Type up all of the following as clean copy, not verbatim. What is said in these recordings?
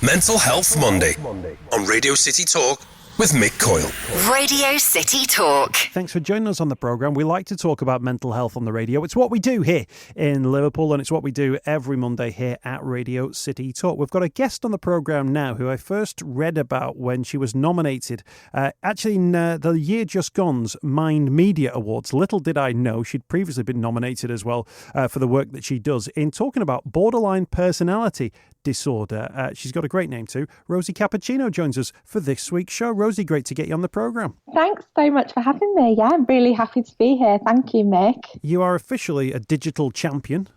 Mental Health Monday on Radio City Talk with Mick Coyle. Radio City Talk. Thanks for joining us on the programme. We like to talk about mental health on the radio. It's what we do here in Liverpool, and it's what we do every Monday here at Radio City Talk. We've got a guest on the programme now who I first read about when she was nominated, actually in the year just gone's Mind Media Awards. Little did I know she'd previously been nominated as well for the work that she does in talking about borderline personality disorder. She's got a great name too. Rosie Cappuccino joins us for this week's show. Rosie, great to get you on the programme. Thanks so much for having me. Yeah, I'm really happy to be here. Thank you, Mick. You are officially a digital champion.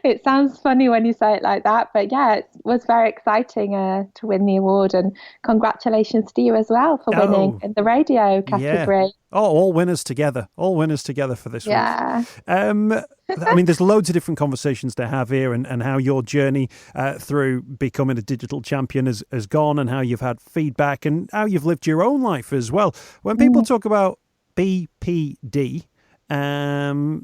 It sounds funny when you say it like that, but yeah, it was very exciting to win the award, and congratulations to you as well for winning in the radio category. Yeah. Oh, all winners together. All winners together for this week. Yeah. I mean, there's loads of different conversations to have here and how your journey through becoming a digital champion has gone, and how you've had feedback and how you've lived your own life as well. When people talk about BPD,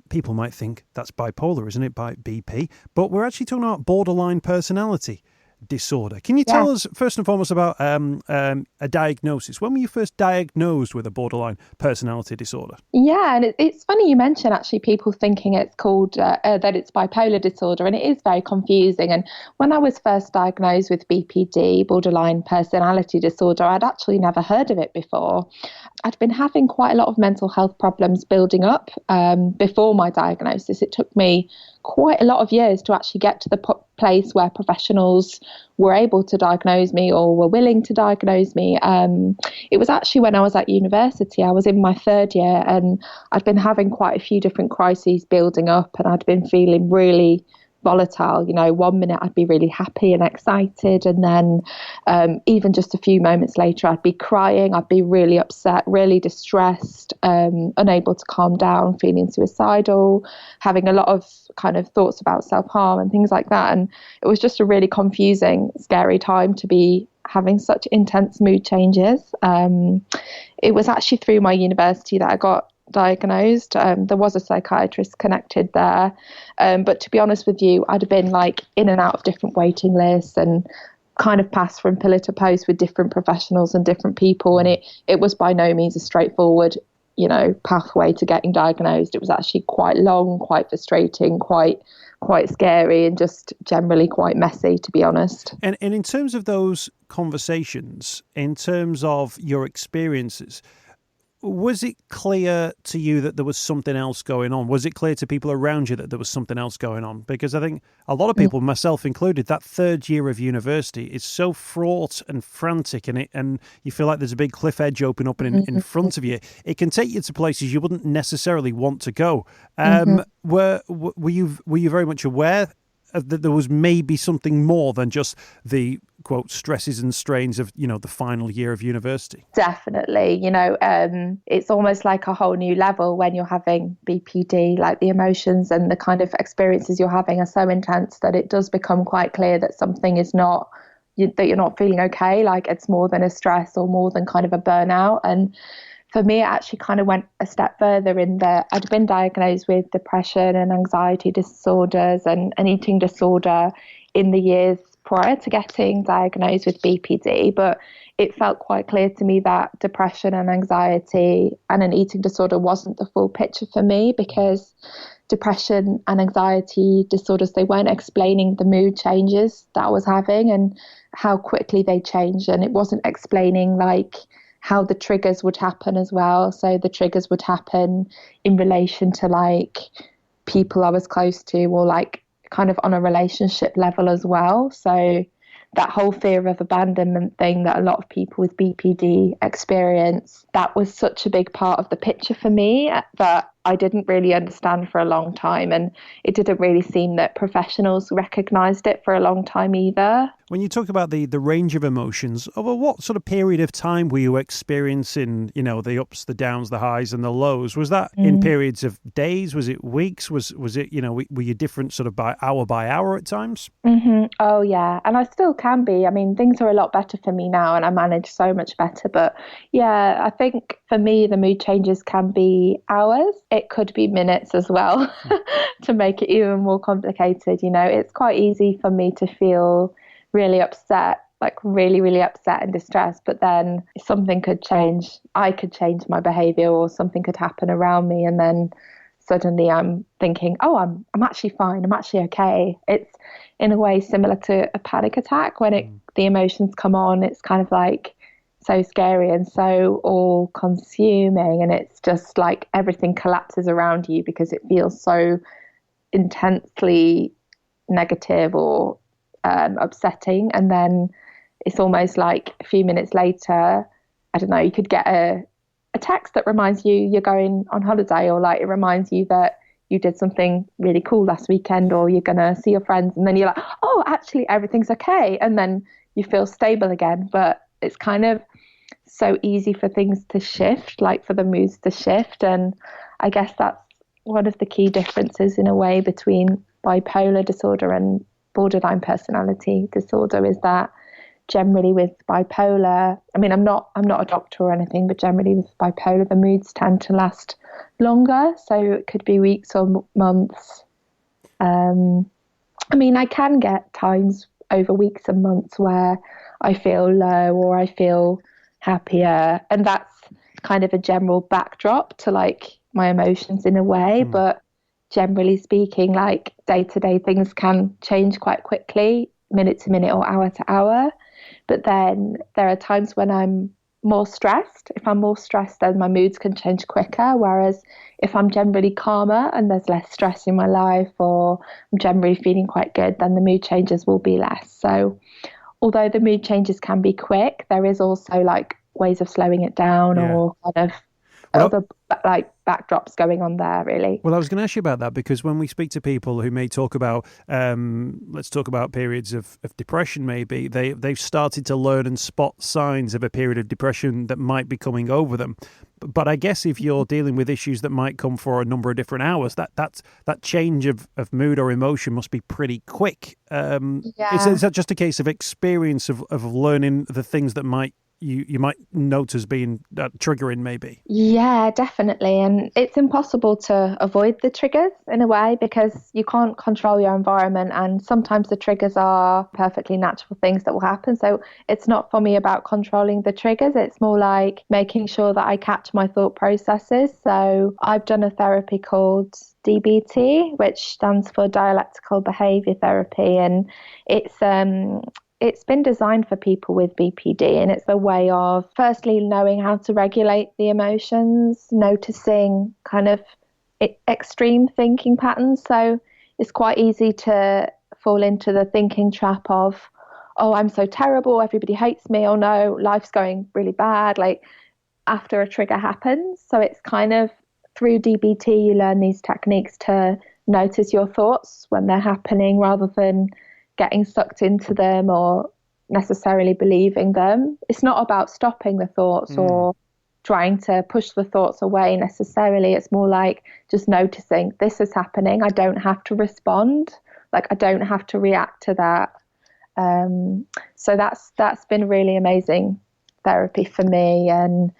people might think that's bipolar, isn't it, by BP? But we're actually talking about borderline personality disorder. Can you tell us first and foremost about a diagnosis? When were you first diagnosed with a borderline personality disorder? Yeah, and it's funny you mention actually people thinking it's called that it's bipolar disorder, and it is very confusing. And when I was first diagnosed with BPD, borderline personality disorder, I'd actually never heard of it before. I'd been having quite a lot of mental health problems building up before my diagnosis. It took me quite a lot of years to actually get to the place where professionals were able to diagnose me or were willing to diagnose me. It was actually when I was at university. I was in my third year, and I'd been having quite a few different crises building up, and I'd been feeling really volatile. You know, 1 minute I'd be really happy and excited, and then even just a few moments later I'd be crying, I'd be really upset, really distressed, unable to calm down, feeling suicidal, having a lot of kind of thoughts about self-harm and things like that. And it was just a really confusing, scary time to be having such intense mood changes. It was actually through my university that I got diagnosed. There was a psychiatrist connected there, but to be honest with you, I'd been like in and out of different waiting lists and kind of passed from pillar to post with different professionals and different people, and it was by no means a straightforward pathway to getting diagnosed. It was actually quite long, quite frustrating, quite scary, and just generally quite messy, to be honest. And in terms of those conversations, in terms of your experiences, was it clear to you that there was something else going on? Was it clear to people around you that there was something else going on? Because I think a lot of people, myself included, that third year of university is so fraught and frantic, and you feel like there's a big cliff edge open up in front of you. It can take you to places you wouldn't necessarily want to go. Were you very much aware that there was maybe something more than just the quote stresses and strains of the final year of university? Definitely. It's almost like a whole new level when you're having BPD. Like, the emotions and the kind of experiences you're having are so intense that it does become quite clear that something is not, that you're not feeling okay. Like, it's more than a stress or more than kind of a burnout. And for me, it actually kind of went a step further in that I'd been diagnosed with depression and anxiety disorders and an eating disorder in the years prior to getting diagnosed with BPD. But it felt quite clear to me that depression and anxiety and an eating disorder wasn't the full picture for me, because depression and anxiety disorders, they weren't explaining the mood changes that I was having and how quickly they changed. And it wasn't explaining like how the triggers would happen as well. So the triggers would happen in relation to like people I was close to, or like kind of on a relationship level as well. So that whole fear of abandonment thing that a lot of people with BPD experience, that was such a big part of the picture for me that I didn't really understand for a long time. And it didn't really seem that professionals recognised it for a long time either. When you talk about the range of emotions, over what sort of period of time were you experiencing, the ups, the downs, the highs and the lows? Was that in periods of days? Was it weeks? Was it, were you different sort of by hour at times? Oh, yeah. And I still can be. I mean, things are a lot better for me now and I manage so much better. But yeah, I think for me, the mood changes can be hours. It could be minutes as well to make it even more complicated. It's quite easy for me to feel really upset, like really, really upset and distressed. But then something could change. I could change my behavior, or something could happen around me. And then suddenly I'm thinking, oh, I'm actually fine. I'm actually okay. It's in a way similar to a panic attack when the emotions come on. It's kind of like so scary and so all consuming. And it's just like everything collapses around you because it feels so intensely negative or upsetting. And then it's almost like a few minutes later, I don't know, you could get a text that reminds you you're going on holiday, or like it reminds you that you did something really cool last weekend, or you're going to see your friends, and then you're like, oh, actually everything's okay, and then you feel stable again. But it's kind of so easy for things to shift, like for the moods to shift. And I guess that's one of the key differences in a way between bipolar disorder and borderline personality disorder, is that generally with bipolar, I mean, I'm not a doctor or anything, but generally with bipolar, the moods tend to last longer. So it could be weeks or months. I mean, I can get times over weeks and months where I feel low or I feel happier. And that's kind of a general backdrop to like my emotions in a way. But generally speaking, like day to day things can change quite quickly, minute to minute or hour to hour. But then there are times when I'm more stressed. If I'm more stressed, then my moods can change quicker. Whereas if I'm generally calmer and there's less stress in my life, or I'm generally feeling quite good, then the mood changes will be less. So although the mood changes can be quick, there is also like ways of slowing it down or kind of other like backdrops going on there, really. Well, I was going to ask you about that, because when we speak to people who may talk about, let's talk about periods of depression, maybe they've started to learn and spot signs of a period of depression that might be coming over them. But I guess if you're dealing with issues that might come for a number of different hours, that change of mood or emotion must be pretty quick. Is that just a case of experience of learning the things that you might note as being triggering, maybe? Yeah, definitely. And it's impossible to avoid the triggers in a way, because you can't control your environment, and sometimes the triggers are perfectly natural things that will happen. So it's not for me about controlling the triggers. It's more like making sure that I catch my thought processes. So I've done a therapy called DBT, which stands for dialectical behavior therapy, and it's been designed for people with BPD, and it's a way of firstly knowing how to regulate the emotions, noticing kind of extreme thinking patterns. So it's quite easy to fall into the thinking trap of, oh, I'm so terrible, everybody hates me, oh no, life's going really bad, like after a trigger happens. So it's kind of through DBT, you learn these techniques to notice your thoughts when they're happening, rather than getting sucked into them or necessarily believing them. It's not about stopping the thoughts or trying to push the thoughts away necessarily. It's more like just noticing this is happening. I don't have to respond. Like I don't have to react to that. So that's been really amazing therapy for me. And,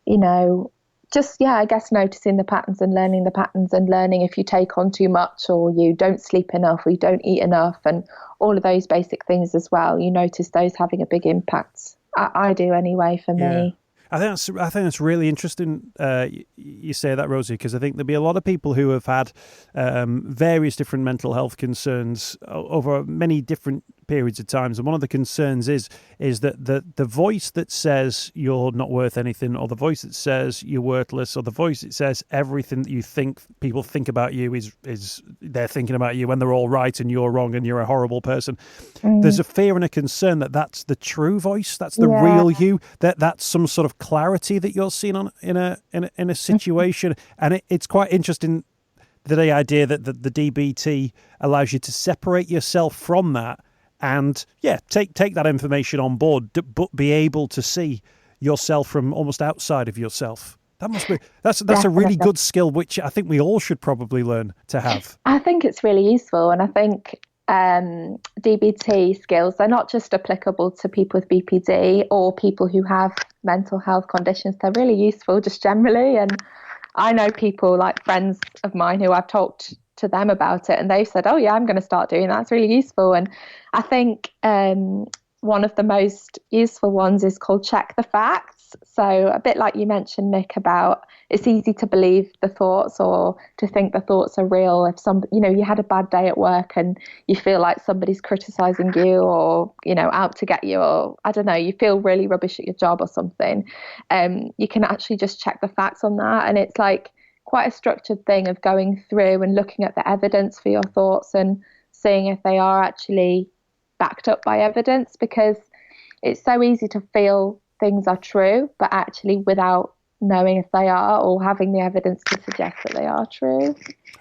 you know, just, I guess noticing the patterns and learning the patterns, and learning if you take on too much, or you don't sleep enough, or you don't eat enough, and all of those basic things as well. You notice those having a big impact. I do anyway, for me. I think that's really interesting. You say that, Rosie, because I think there'll be a lot of people who have had various different mental health concerns over many different periods of times, and one of the concerns is that the voice that says you're not worth anything, or the voice that says you're worthless, or the voice that says everything that you think people think about you is they're thinking about you when they're all right and you're wrong and you're a horrible person. There's a fear and a concern that that's the true voice, that's the real you, that's some sort of clarity that you're seeing in a situation. And it's quite interesting, the idea that the DBT allows you to separate yourself from that, and take that information on board, but be able to see yourself from almost outside of yourself. That's a really good skill, which I think we all should probably learn to have. I think it's really useful, and I think DBT skills, they're not just applicable to people with BPD or people who have mental health conditions. They're really useful just generally. And I know people, like friends of mine, who I've talked to them about it, and they've said, oh yeah, I'm going to start doing that. It's really useful. And I think one of the most useful ones is called Check the Facts. So a bit like you mentioned, Mick, about it's easy to believe the thoughts or to think the thoughts are real. If you had a bad day at work and you feel like somebody's criticizing you or, out to get you, or I don't know, you feel really rubbish at your job or something, you can actually just check the facts on that. And it's like quite a structured thing of going through and looking at the evidence for your thoughts and seeing if they are actually backed up by evidence, because it's so easy to feel things are true, but actually without knowing if they are or having the evidence to suggest that they are true.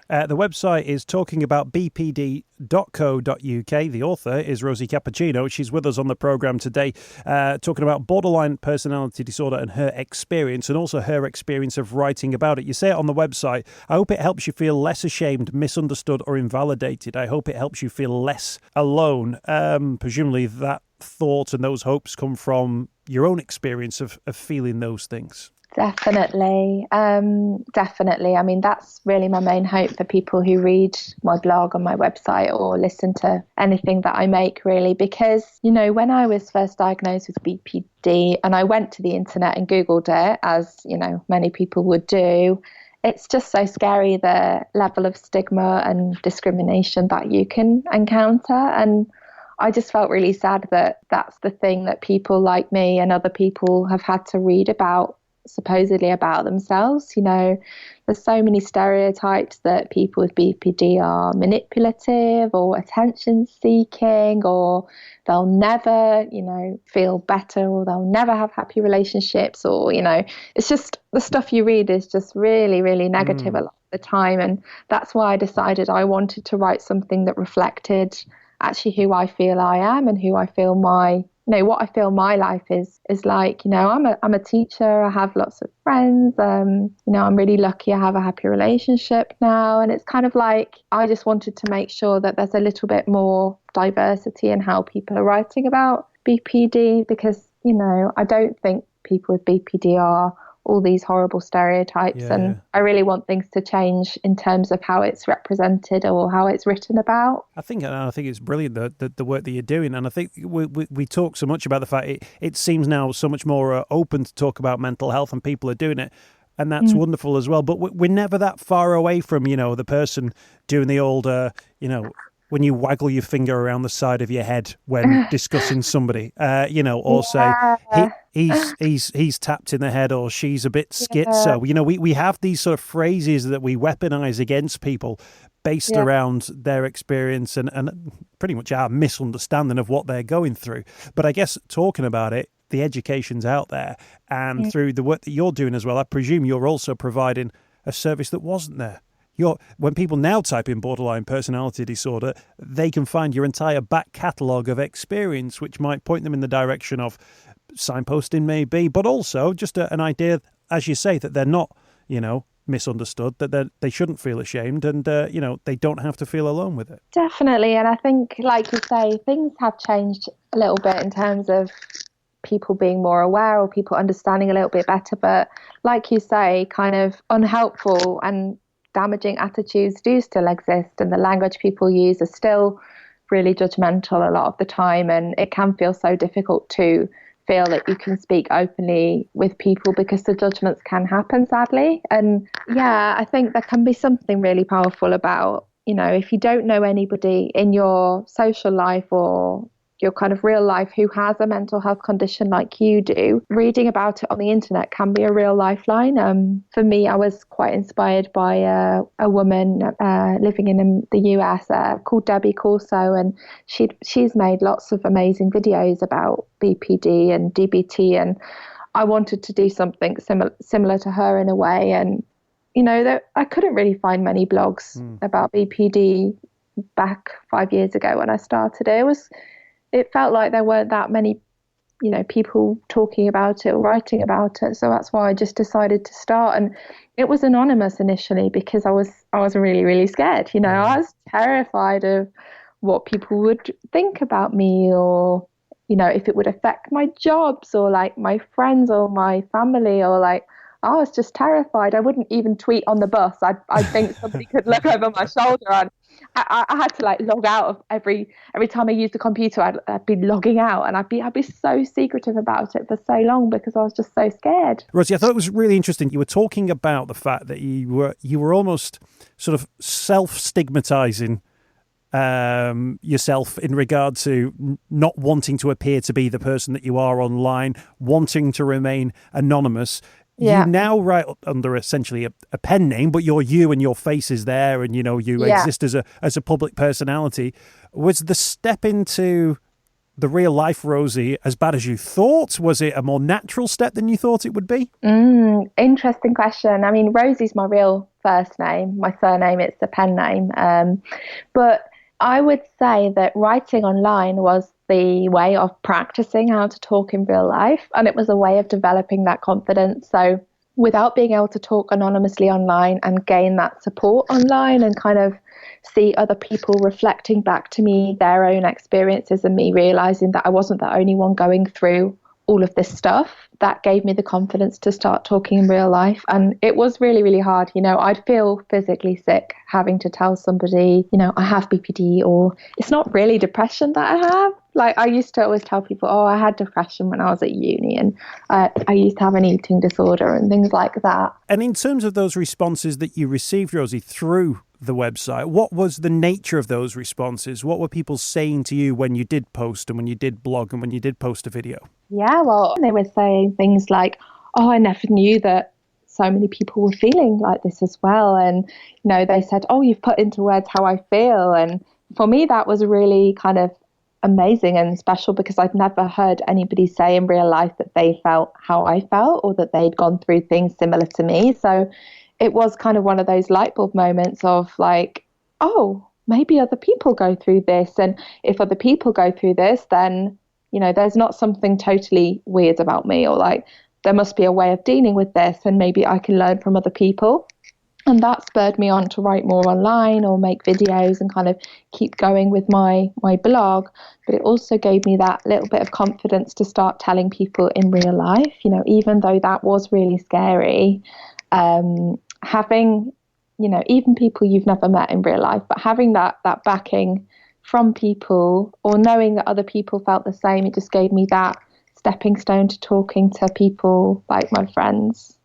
The website is talkingaboutbpd.co.uk. The author is Rosie Cappuccino. She's with us on the programme today, talking about borderline personality disorder and her experience, and also her experience of writing about it. You say it on the website. I hope it helps you feel less ashamed, misunderstood or invalidated. I hope it helps you feel less alone. Presumably that thought and those hopes come from your own experience of feeling those things. Definitely. Definitely. I mean, that's really my main hope for people who read my blog on my website or listen to anything that I make, really, because, when I was first diagnosed with BPD and I went to the internet and Googled it, as, many people would do, it's just so scary, the level of stigma and discrimination that you can encounter. And I just felt really sad that that's the thing that people like me and other people have had to read about, supposedly about themselves. There's so many stereotypes that people with BPD are manipulative or attention seeking, or they'll never, feel better, or they'll never have happy relationships, or, it's just the stuff you read is just really, really negative a lot of the time. And that's why I decided I wanted to write something that reflected actually who I feel I am and who I feel what I feel my life is like. I'm a teacher. I have lots of friends. I'm really lucky. I have a happy relationship now. And it's kind of like, I just wanted to make sure that there's a little bit more diversity in how people are writing about BPD, because, I don't think people with BPD are all these horrible stereotypes. And I really want things to change in terms of how it's represented or how it's written about. I think it's brilliant, the work that you're doing. And I think we talk so much about the fact it seems now so much more open to talk about mental health, and people are doing it. And that's wonderful as well. But we're never that far away from, the person doing the old, when you waggle your finger around the side of your head when discussing somebody, or say he's tapped in the head, or she's a bit schizo. We have these sort of phrases that we weaponize against people based around their experience and pretty much our misunderstanding of what they're going through. But I guess talking about it, the education's out there, and through the work that you're doing as well, I presume you're also providing a service that wasn't there. When people now type in borderline personality disorder, they can find your entire back catalogue of experience, which might point them in the direction of signposting maybe, but also just an idea, as you say, that they're not, misunderstood, that they shouldn't feel ashamed, and, they don't have to feel alone with it. Definitely. And I think, like you say, things have changed a little bit in terms of people being more aware or people understanding a little bit better. But like you say, kind of unhelpful and damaging attitudes do still exist, and the language people use is still really judgmental a lot of the time, and it can feel so difficult to feel that you can speak openly with people because the judgments can happen, sadly. And I think there can be something really powerful about, if you don't know anybody in your social life or your kind of real life who has a mental health condition like you do, reading about it on the internet can be a real lifeline. For me, I was quite inspired by a woman living in the US called Debbie Corso, and she's made lots of amazing videos about BPD and DBT, and I wanted to do something similar to her in a way. And I couldn't really find many blogs about BPD back 5 years ago when I started. It felt like there weren't that many, people talking about it or writing about it. So that's why I just decided to start. And it was anonymous initially because I was really, really scared. I was terrified of what people would think about me, or, if it would affect my jobs or like my friends or my family, or like I was just terrified. I wouldn't even tweet on the bus. I'd think somebody could look over my shoulder, and I had to like log out of every time I used the computer. I'd be logging out, and I'd be so secretive about it for so long because I was just so scared. Rosie, I thought it was really interesting. You were talking about the fact that you were almost sort of self-stigmatizing yourself in regard to not wanting to appear to be the person that you are online, wanting to remain anonymous. Yeah. You now write under essentially a pen name, but you're you and your face is there, and you exist as a public personality. Was the step into the real life Rosie as bad as you thought? Was it a more natural step than you thought it would be? Interesting question. I mean, Rosie's my real first name. My surname, it's a pen name. But I would say that writing online was the way of practicing how to talk in real life, and it was a way of developing that confidence. So without being able to talk anonymously online and gain that support online and kind of see other people reflecting back to me their own experiences and me realizing that I wasn't the only one going through all of this stuff, that gave me the confidence to start talking in real life. And it was really, really hard. I'd feel physically sick having to tell somebody, I have BPD, or it's not really depression that I have. Like, I used to always tell people, I had depression when I was at uni, and I used to have an eating disorder and things like that. And in terms of those responses that you received, Rosie, through the website, what was the nature of those responses? What were people saying to you when you did post and when you did blog and when you did post a video? Yeah, well, they were saying things like, I never knew that so many people were feeling like this as well. And, they said, you've put into words how I feel. And for me, that was really kind of amazing and special because I'd never heard anybody say in real life that they felt how I felt or that they'd gone through things similar to me. So it was kind of one of those light bulb moments of like, maybe other people go through this. And if other people go through this, then, there's not something totally weird about me, or like there must be a way of dealing with this and maybe I can learn from other people. And that spurred me on to write more online or make videos and kind of keep going with my blog. But it also gave me that little bit of confidence to start telling people in real life, even though that was really scary. Having, even people you've never met in real life, but having that backing from people or knowing that other people felt the same, it just gave me that stepping stone to talking to people like my friends.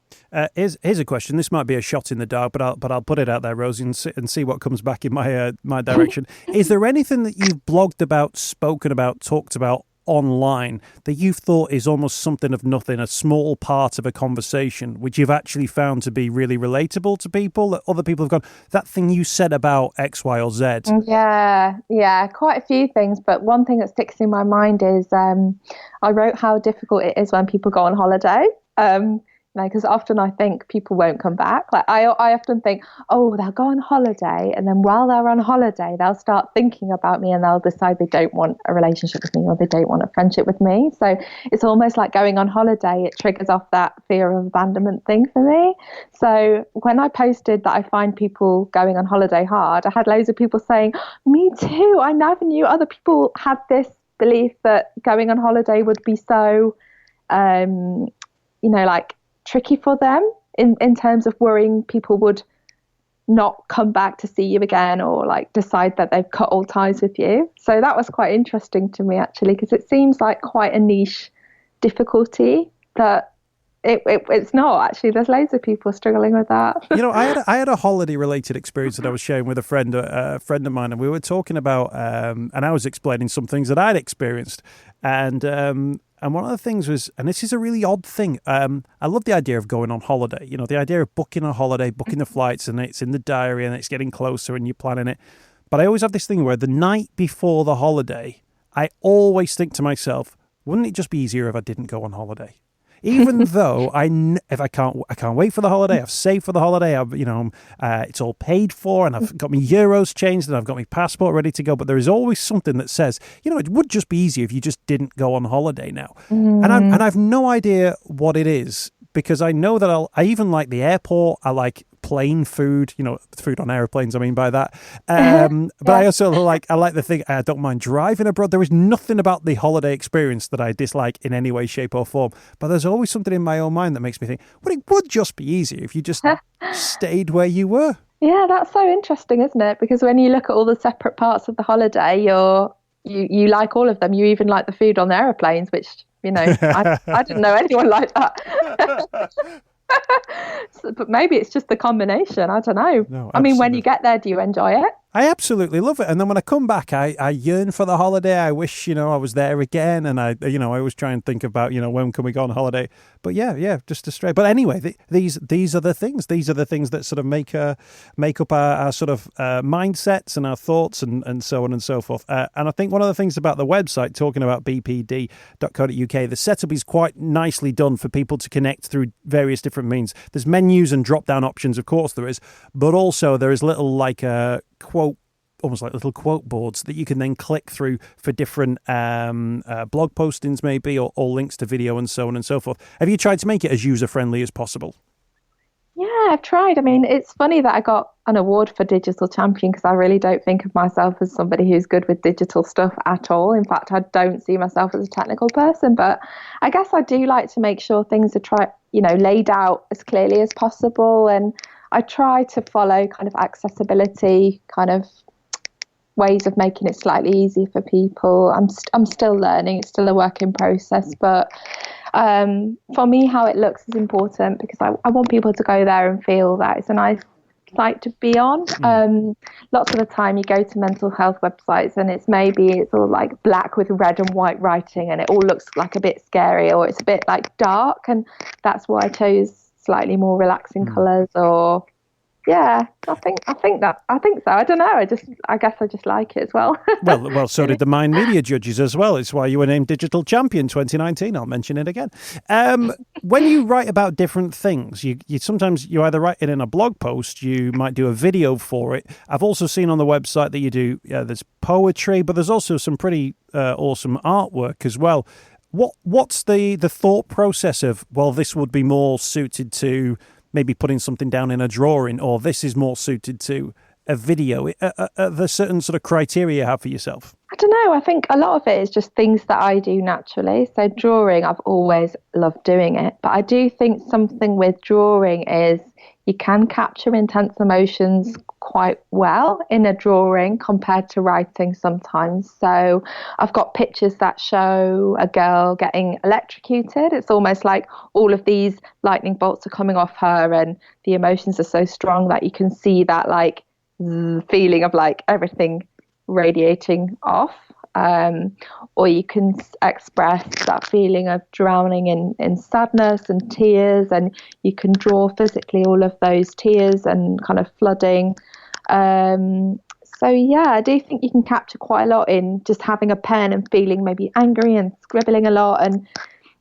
Here's a question. This might be a shot in the dark, but I'll put it out there, Rosie, and see what comes back in my direction. Is there anything that you've blogged about, spoken about, talked about online that you've thought is almost something of nothing, a small part of a conversation, which you've actually found to be really relatable to people, that other people have gone, that thing you said about X, Y, or Z? Yeah, quite a few things. But one thing that sticks in my mind is I wrote how difficult it is when people go on holiday. Because often I think people won't come back. Like I often think, they'll go on holiday, and then while they're on holiday, they'll start thinking about me and they'll decide they don't want a relationship with me or they don't want a friendship with me. So it's almost like going on holiday, it triggers off that fear of abandonment thing for me. So when I posted that I find people going on holiday hard, I had loads of people saying, me too. I never knew other people had this belief that going on holiday would be so, like, tricky for them in terms of worrying people would not come back to see you again or like decide that they've cut all ties with you. So that was quite interesting to me actually, because it seems like quite a niche difficulty that it's not actually. There's loads of people struggling with that. I had a holiday related experience that I was sharing with a friend of mine, and we were talking about and I was explaining some things that I'd experienced, and one of the things was, and this is a really odd thing, I love the idea of going on holiday, the idea of booking a holiday, booking the flights, and it's in the diary and it's getting closer and you're planning it. But I always have this thing where the night before the holiday, I always think to myself, wouldn't it just be easier if I didn't go on holiday? Even though if I can't wait for the holiday, I've saved for the holiday, it's all paid for, and I've got my euros changed, and I've got my passport ready to go. But there is always something that says, it would just be easier if you just didn't go on holiday now. And I've no idea what it is, because I know that I even like the airport. I like plane food, food on aeroplanes, I mean by that. But I also like the thing, I don't mind driving abroad. There is nothing about the holiday experience that I dislike in any way, shape or form. But there's always something in my own mind that makes me think, well, it would just be easier if you just stayed where you were. Yeah, that's so interesting, isn't it? Because when you look at all the separate parts of the holiday, you like all of them. You even like the food on the aeroplanes, which, I didn't know anyone like that. But maybe it's just the combination. I don't know. No, I mean, when you get there, do you enjoy it? I absolutely love it. And then when I come back, I yearn for the holiday. I wish, I was there again. And I always try and think about, when can we go on holiday? But yeah, just to stray. But anyway, these are the things. These are the things that sort of make up our sort of mindsets and our thoughts and so on and so forth. And I think one of the things about the website, talking about bpd.co.uk, the setup is quite nicely done for people to connect through various different means. There's menus and drop-down options, of course there is, but also there is little almost like little quote boards that you can then click through for different blog postings maybe or links to video and so on and so forth. Have you tried to make it as user-friendly as possible? Yeah, I've tried. I mean, it's funny that I got an award for Digital Champion because I really don't think of myself as somebody who's good with digital stuff at all. In fact, I don't see myself as a technical person, but I guess I do like to make sure things are laid out as clearly as possible. And I try to follow kind of accessibility kind of ways of making it slightly easier for people. I'm still learning. It's still a work in process, but for me, how it looks is important because I want people to go there and feel that it's a nice site to be on. Lots of the time you go to mental health websites and it's all like black with red and white writing and it all looks like a bit scary or it's a bit like dark, and that's why I chose slightly more relaxing colours. Or yeah, I think so. I don't know. I guess I just like it as well. well, so did the Mind Media judges as well. It's why you were named Digital Champion 2019. I'll mention it again. When you write about different things, you sometimes you either write it in a blog post, you might do a video for it. I've also seen on the website that you do. There's poetry, but there's also some pretty awesome artwork as well. What's the thought process of, well, this would be more suited to maybe putting something down in a drawing, or this is more suited to a video? Are there certain sort of criteria you have for yourself? I don't know. I think a lot of it is just things that I do naturally. So drawing, I've always loved doing it. But I do think something with drawing is you can capture intense emotions quite well in a drawing compared to writing sometimes. So I've got pictures that show a girl getting electrocuted. It's almost like all of these lightning bolts are coming off her and the emotions are so strong that you can see that like feeling of like everything radiating off. Or you can express that feeling of drowning in sadness and tears, and you can draw physically all of those tears and kind of flooding. So yeah, I do think you can capture quite a lot in just having a pen and feeling maybe angry and scribbling a lot, and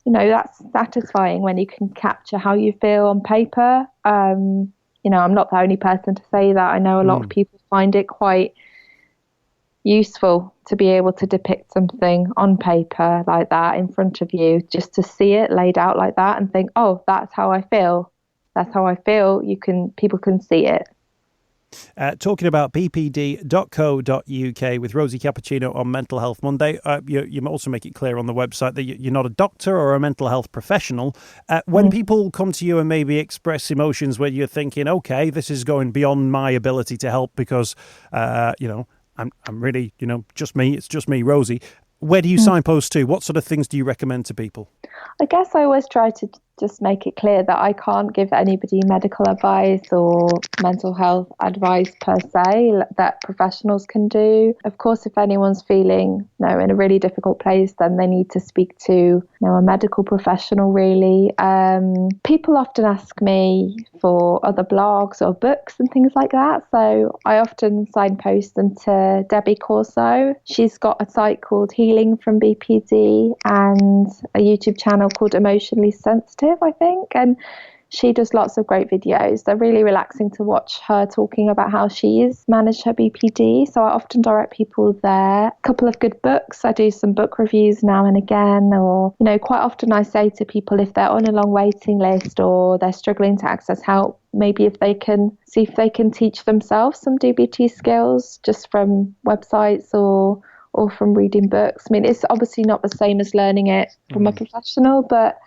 that's satisfying when you can capture how you feel on paper. I'm not the only person to say that. I know a lot of people find it quite useful to be able to depict something on paper like that in front of you, just to see it laid out like that and think, oh, that's how I feel. That's how I feel. People can see it. Talking about bpd.co.uk with Rosie Cappuccino on Mental Health Monday. You also make it clear on the website that you're not a doctor or a mental health professional. When people come to you and maybe express emotions where you're thinking, okay, this is going beyond my ability to help because, I'm really, just me. It's just me, Rosie. Where do you signpost to? What sort of things do you recommend to people? I guess I always try to just make it clear that I can't give anybody medical advice or mental health advice per se that professionals can do. Of course, if anyone's feeling in a really difficult place, then they need to speak to a medical professional, really. People often ask me for other blogs or books and things like that. So I often signpost them to Debbie Corso. She's got a site called Healing from BPD and a YouTube channel called Emotionally Sensitive, I think. And she does lots of great videos. They're really relaxing to watch her talking about how she's managed her BPD. So I often direct people there. A couple of good books. I do some book reviews now and again, or, quite often I say to people if they're on a long waiting list or they're struggling to access help, maybe if they can see if they can teach themselves some DBT skills just from websites or from reading books. I mean, it's obviously not the same as learning it from a professional, but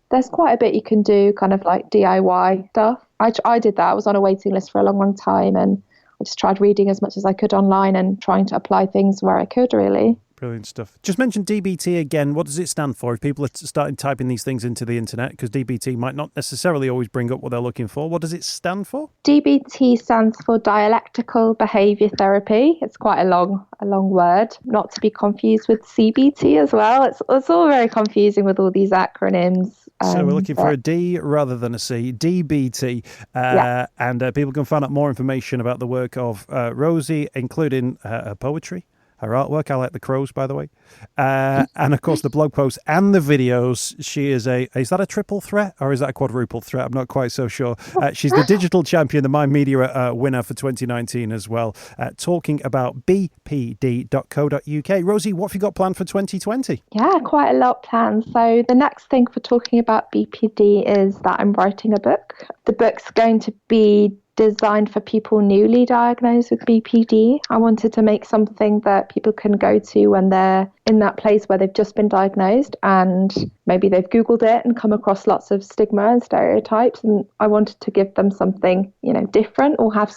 there's quite a bit you can do, kind of like DIY stuff. I did that. I was on a waiting list for a long, long time, and I just tried reading as much as I could online and trying to apply things where I could, really. Brilliant stuff. Just mention DBT again. What does it stand for? If people are starting typing these things into the internet, because DBT might not necessarily always bring up what they're looking for. What does it stand for? DBT stands for Dialectical Behaviour Therapy. It's quite a long word, not to be confused with CBT as well. It's all very confusing with all these acronyms. So we're looking for a D rather than a C, DBT. And people can find out more information about the work of Rosie, including her poetry, her artwork. I like the crows, by the way. And of course, the blog posts and the videos. She is is that a triple threat or is that a quadruple threat? I'm not quite so sure. She's the digital champion, the My Media winner for 2019 as well. Talking about bpd.co.uk. Rosie, what have you got planned for 2020? Yeah, quite a lot planned. So the next thing for talking about BPD is that I'm writing a book. The book's going to be designed for people newly diagnosed with BPD. I wanted to make something that people can go to when they're in that place where they've just been diagnosed and maybe they've Googled it and come across lots of stigma and stereotypes. And I wanted to give them something, different, or have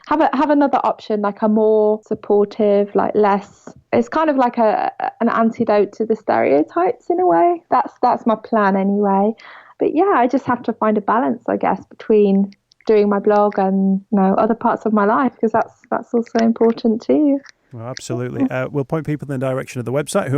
another option, like a more supportive, like less. It's kind of like an antidote to the stereotypes in a way. That's my plan anyway. But yeah, I just have to find a balance, I guess, between doing my blog and other parts of my life, because that's also important too. Well, absolutely. We'll point people in the direction of the website,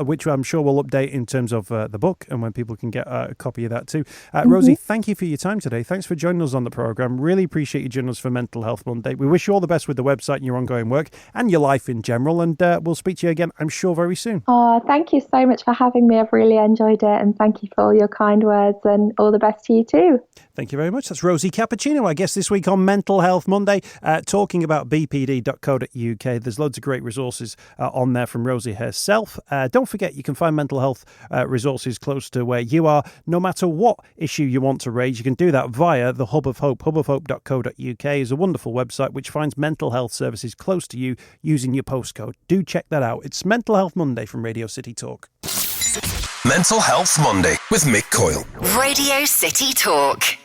which I'm sure we'll update in terms of the book and when people can get a copy of that too. Rosie, thank you for your time today. Thanks for joining us on the programme. Really appreciate you joining us for Mental Health Monday. We wish you all the best with the website and your ongoing work and your life in general. And we'll speak to you again, I'm sure, very soon. Oh, thank you so much for having me. I've really enjoyed it. And thank you for all your kind words, and all the best to you too. Thank you very much. That's Rosie Cappuccino, I guess, this week on Mental Health Monday, talking about bpd.co.uk. There's loads of great resources on there from Rosie herself. Don't forget, you can find mental health resources close to where you are. No matter what issue you want to raise, you can do that via the Hub of Hope. hubofhope.co.uk is a wonderful website which finds mental health services close to you using your postcode. Do check that out. It's Mental Health Monday from Radio City Talk. Mental Health Monday with Mick Coyle. Radio City Talk.